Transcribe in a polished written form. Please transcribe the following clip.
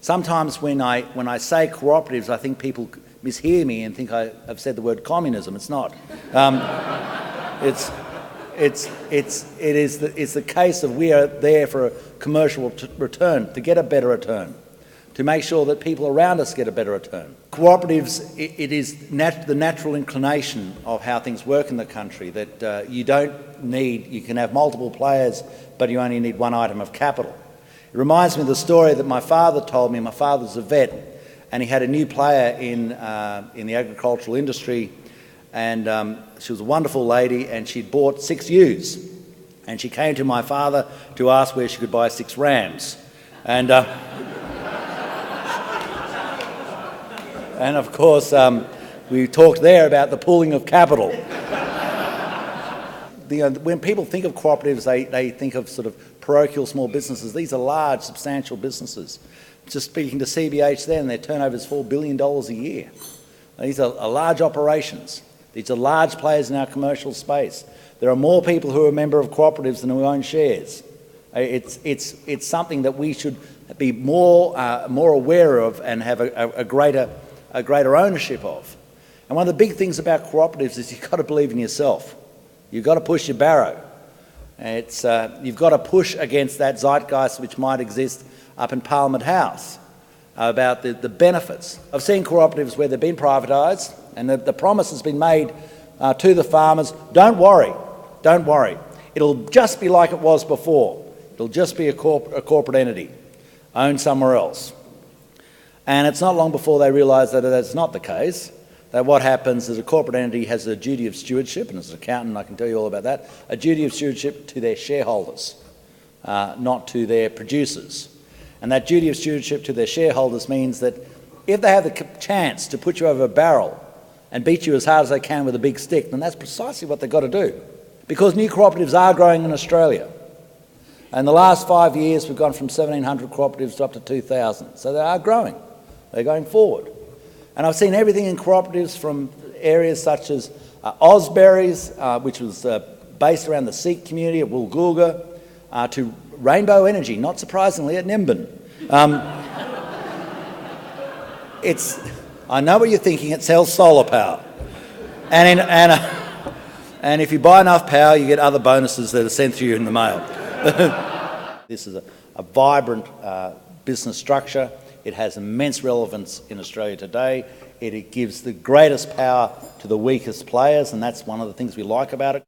Sometimes when I say cooperatives, I think people mishear me and think I've said the word communism. It's not. It's the case of we are there for a commercial return, to get a better return, to make sure that people around us get a better return. Cooperatives, it is the natural inclination of how things work in the country, that you can have multiple players, but you only need one item of capital. It reminds me of the story that my father told me. My father's a vet, and he had a new player in the agricultural industry, and she was a wonderful lady, and she'd bought 6 ewes, and she came to my father to ask where she could buy 6 rams, and and of course we talked there about the pooling of capital. When people think of cooperatives, they think of sort of parochial small businesses. These are large, substantial businesses. Just speaking to CBH then, their turnover is $4 billion a year. These are large operations. These are large players in our commercial space. There are more people who are a member of cooperatives than who own shares. It's something that we should be more aware of and have a greater ownership of. And one of the big things about cooperatives is you've got to believe in yourself. You've got to push your barrow. You've got to push against that zeitgeist which might exist up in Parliament House about the benefits. I've seen cooperatives where they've been privatised and the promise has been made to the farmers, don't worry, it'll just be like it was before. It'll just be a corporate entity owned somewhere else. And it's not long before they realise that that's not the case, that what happens is a corporate entity has a duty of stewardship, and as an accountant I can tell you all about that, a duty of stewardship to their shareholders, not to their producers. And that duty of stewardship to their shareholders means that if they have the chance to put you over a barrel and beat you as hard as they can with a big stick, then that's precisely what they've got to do. Because new cooperatives are growing in Australia. In the last 5 years we've gone from 1,700 cooperatives to up to 2,000. So they are growing. They're going forward. And I've seen everything in cooperatives from areas such as Osberry's, which was based around the Sikh community at Woolgoolga, to Rainbow Energy, not surprisingly, at Nimbin. I know what you're thinking, it sells solar power. And if you buy enough power, you get other bonuses that are sent to you in the mail. This is a vibrant business structure. It has immense relevance in Australia today. It gives the greatest power to the weakest players, and that's one of the things we like about it.